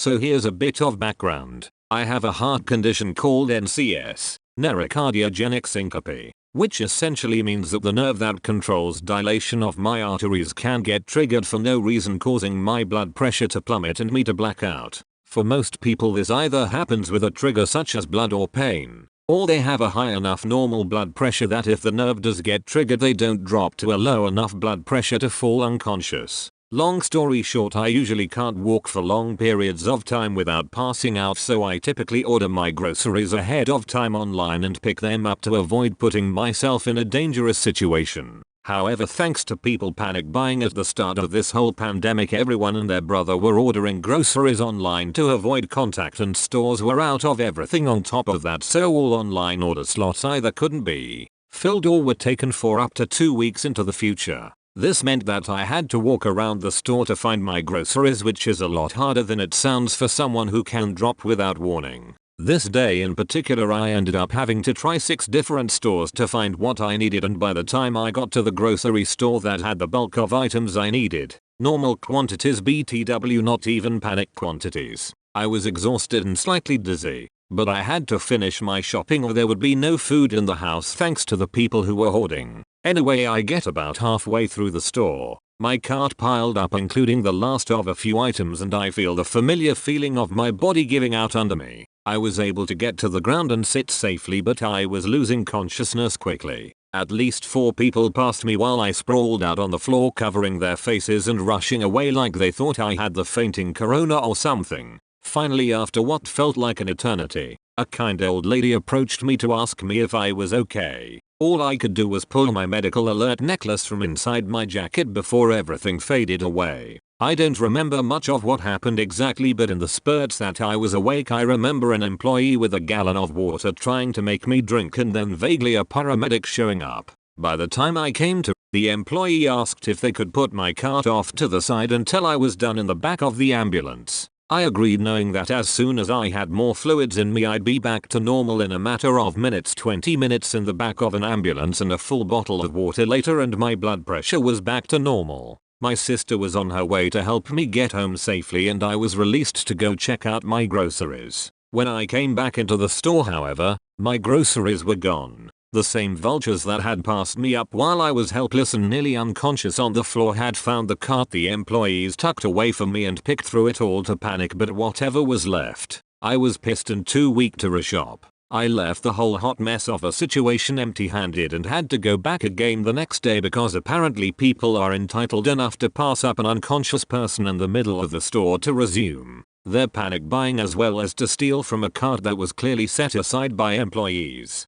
So here's a bit of background. I have a heart condition called NCS, neurocardiogenic syncope, which essentially means that the nerve that controls dilation of my arteries can get triggered for no reason, causing my blood pressure to plummet and me to black out. For most people this either happens with a trigger such as blood or pain, or they have a high enough normal blood pressure that if the nerve does get triggered they don't drop to a low enough blood pressure to fall unconscious. Long story short, I usually can't walk for long periods of time without passing out, so I typically order my groceries ahead of time online and pick them up to avoid putting myself in a dangerous situation. However, thanks to people panic buying at the start of this whole pandemic, everyone and their brother were ordering groceries online to avoid contact, and stores were out of everything on top of that, so all online order slots either couldn't be filled or were taken for up to 2 weeks into the future. This meant that I had to walk around the store to find my groceries, which is a lot harder than it sounds for someone who can drop without warning. This day in particular I ended up having to try 6 different stores to find what I needed, and by the time I got to the grocery store that had the bulk of items I needed, normal quantities BTW, not even panic quantities, I was exhausted and slightly dizzy. But I had to finish my shopping or there would be no food in the house thanks to the people who were hoarding. Anyway, I get about halfway through the store, my cart piled up including the last of a few items, and I feel the familiar feeling of my body giving out under me. I was able to get to the ground and sit safely, but I was losing consciousness quickly. At least 4 people passed me while I sprawled out on the floor covering their faces and rushing away like they thought I had the fainting corona or something. Finally, after what felt like an eternity, a kind old lady approached me to ask me if I was okay. All I could do was pull my medical alert necklace from inside my jacket before everything faded away. I don't remember much of what happened exactly, but in the spurts that I was awake I remember an employee with a gallon of water trying to make me drink, and then vaguely a paramedic showing up. By the time I came to, the employee asked if they could put my cart off to the side until I was done in the back of the ambulance. I agreed, knowing that as soon as I had more fluids in me I'd be back to normal in a matter of minutes. 20 minutes in the back of an ambulance and a full bottle of water later and my blood pressure was back to normal. My sister was on her way to help me get home safely and I was released to go check out my groceries. When I came back into the store, however, my groceries were gone. The same vultures that had passed me up while I was helpless and nearly unconscious on the floor had found the cart the employees tucked away from me and picked through it all to panic, but whatever was left, I was pissed and too weak to reshop. I left the whole hot mess of a situation empty-handed and had to go back again the next day because apparently people are entitled enough to pass up an unconscious person in the middle of the store to resume their panic buying, as well as to steal from a cart that was clearly set aside by employees.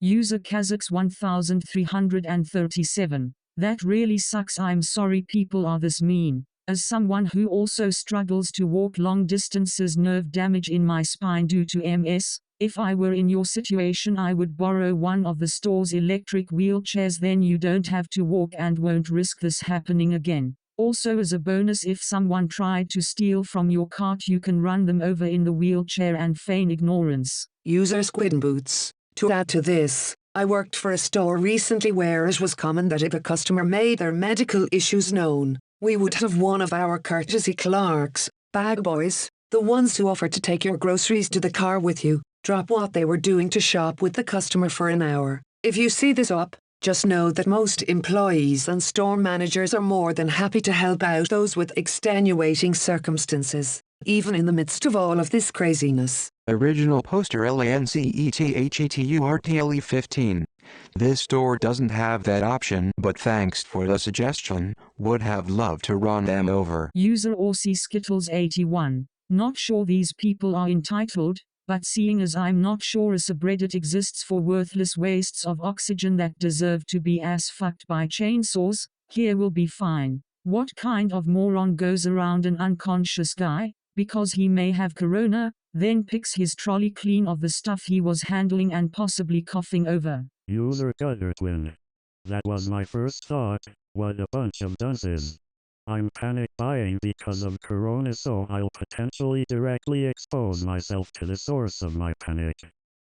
User Kazakhs 1337. That really sucks. I'm sorry people are this mean. As someone who also struggles to walk long distances, nerve damage in my spine due to MS, if I were in your situation I would borrow one of the store's electric wheelchairs, then you don't have to walk and won't risk this happening again. Also, as a bonus, if someone tried to steal from your cart you can run them over in the wheelchair and feign ignorance. User Squid Boots. To add to this, I worked for a store recently where it was common that if a customer made their medical issues known, we would have one of our courtesy clerks, bag boys, the ones who offered to take your groceries to the car with you, drop what they were doing to shop with the customer for an hour. If you see this up, just know that most employees and store managers are more than happy to help out those with extenuating circumstances, even in the midst of all of this craziness. Original poster LANCETHETURTLE 15. This store doesn't have that option, but thanks for the suggestion, would have loved to run them over. User Aussie Skittles 81. Not sure these people are entitled, but seeing as I'm not sure a subreddit exists for worthless wastes of oxygen that deserve to be ass fucked by chainsaws, here will be fine. What kind of moron goes around an unconscious guy, because he may have corona, then picks his trolley clean of the stuff he was handling and possibly coughing over? User Gutter Twin. That was my first thought. What a bunch of dunces. I'm panic buying because of corona, so I'll potentially directly expose myself to the source of my panic.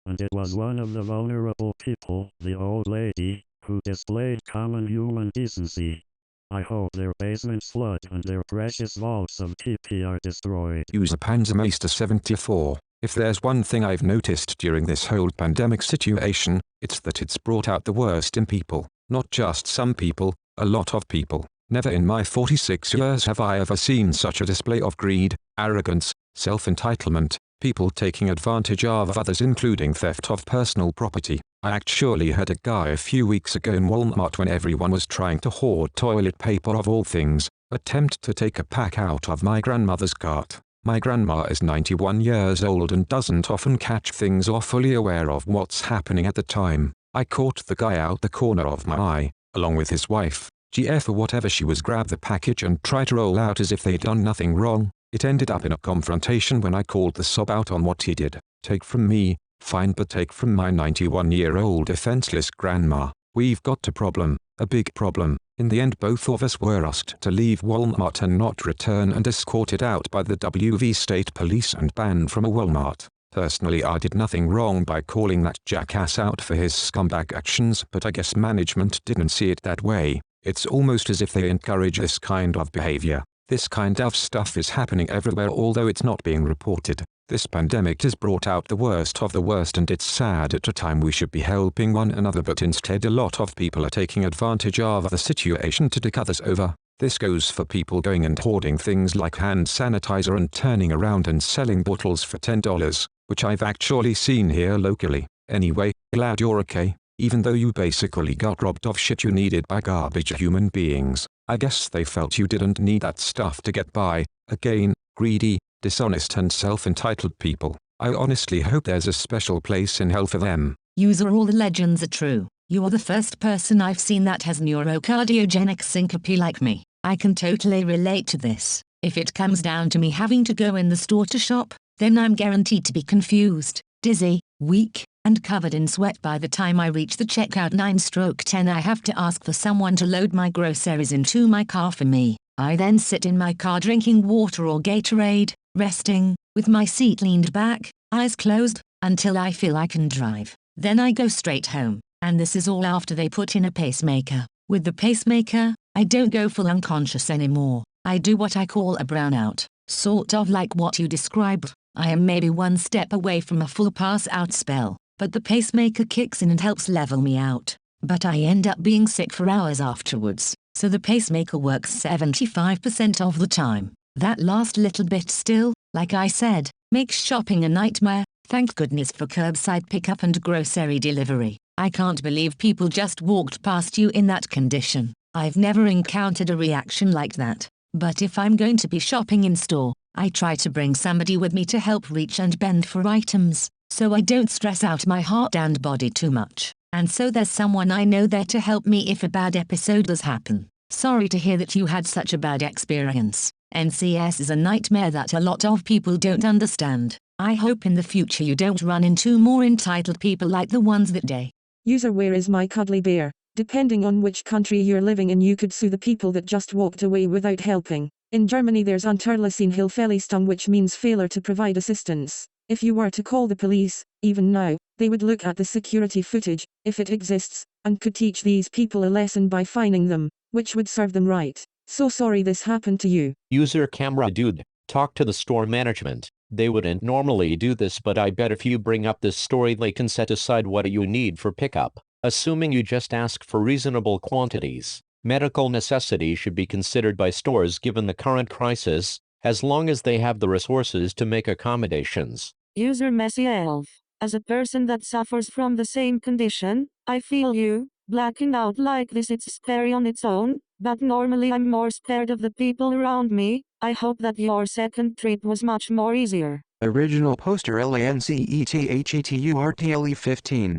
And it was one of the vulnerable people, the old lady, who displayed common human decency. I hope their basements flood and their precious vaults of TP are destroyed. User Panzermeister74. If there's one thing I've noticed during this whole pandemic situation, it's that it's brought out the worst in people. Not just some people, a lot of people. Never in my 46 years have I ever seen such a display of greed, arrogance, self-entitlement, people taking advantage of others, including theft of personal property. I actually had a guy a few weeks ago in Walmart, when everyone was trying to hoard toilet paper of all things, attempt to take a pack out of my grandmother's cart. My grandma is 91 years old and doesn't often catch things or fully aware of what's happening at the time. I caught the guy out the corner of my eye, along with his wife, GF or whatever she was, grab the package and try to roll out as if they'd done nothing wrong. It ended up in a confrontation when I called the sob out on what he did. Take from me, fine, but take from my 91-year-old defenseless grandma. We've got a problem, a big problem. In the end, both of us were asked to leave Walmart and not return, and escorted out by the WV State Police and banned from a Walmart. Personally, I did nothing wrong by calling that jackass out for his scumbag actions, but I guess management didn't see it that way. It's almost as if they encourage this kind of behavior. This kind of stuff is happening everywhere, although it's not being reported. This pandemic has brought out the worst of the worst, and it's sad. At a time we should be helping one another, but instead a lot of people are taking advantage of the situation to dick others over. This goes for people going and hoarding things like hand sanitizer and turning around and selling bottles for $10, which I've actually seen here locally. Anyway, glad you're okay, even though you basically got robbed of shit you needed by garbage human beings. I guess they felt you didn't need that stuff to get by. Again, greedy, dishonest and self-entitled people. I honestly hope there's a special place in hell for them. User, all the legends are true. You are the first person I've seen that has neurocardiogenic syncope like me. I can totally relate to this. If it comes down to me having to go in the store to shop, then I'm guaranteed to be confused, dizzy, weak, and covered in sweat by the time I reach the checkout 9/10. I have to ask for someone to load my groceries into my car for me. I then sit in my car drinking water or Gatorade, resting, with my seat leaned back, eyes closed, until I feel I can drive. Then I go straight home, and this is all after they put in a pacemaker. With the pacemaker, I don't go full unconscious anymore. I do what I call a brownout, sort of like what you described. I am maybe one step away from a full pass-out spell, but the pacemaker kicks in and helps level me out. But I end up being sick for hours afterwards, so the pacemaker works 75% of the time. That last little bit still, like I said, makes shopping a nightmare. Thank goodness for curbside pickup and grocery delivery. I can't believe people just walked past you in that condition. I've never encountered a reaction like that. But if I'm going to be shopping in store, I try to bring somebody with me to help reach and bend for items, so I don't stress out my heart and body too much. And so there's someone I know there to help me if a bad episode does happen. Sorry to hear that you had such a bad experience. NCS is a nightmare that a lot of people don't understand. I hope in the future you don't run into more entitled people like the ones that day. User, where is my cuddly bear? Depending on which country you're living in, you could sue the people that just walked away without helping. In Germany there's Unterlassene Hilfeleistung, which means failure to provide assistance. If you were to call the police, even now, they would look at the security footage, if it exists, and could teach these people a lesson by fining them, which would serve them right. So sorry this happened to you. User camera dude, talk to the store management. They wouldn't normally do this, but I bet if you bring up this story they can set aside what you need for pickup, assuming you just ask for reasonable quantities. Medical necessity should be considered by stores given the current crisis, as long as they have the resources to make accommodations. User Messy Elf. As a person that suffers from the same condition, I feel you. Blacking out like this, it's scary on its own, but normally I'm more scared of the people around me. I hope that your second trip was much more easier. Original poster LANCETHETURTLE 15.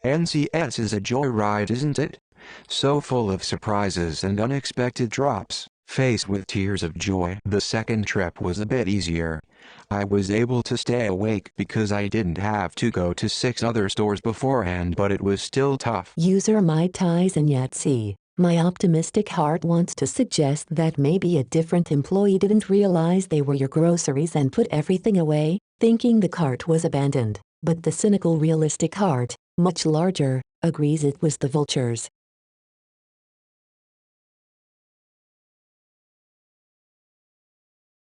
NCS is a joyride, isn't it? So full of surprises and unexpected drops. Faced with tears of joy, the second trip was a bit easier. I was able to stay awake because I didn't have to go to 6 other stores beforehand, but it was still tough. User My Ties and Yahtzee. My optimistic heart wants to suggest that maybe a different employee didn't realize they were your groceries and put everything away, thinking the cart was abandoned. But the cynical realistic heart, much larger, agrees it was the vultures.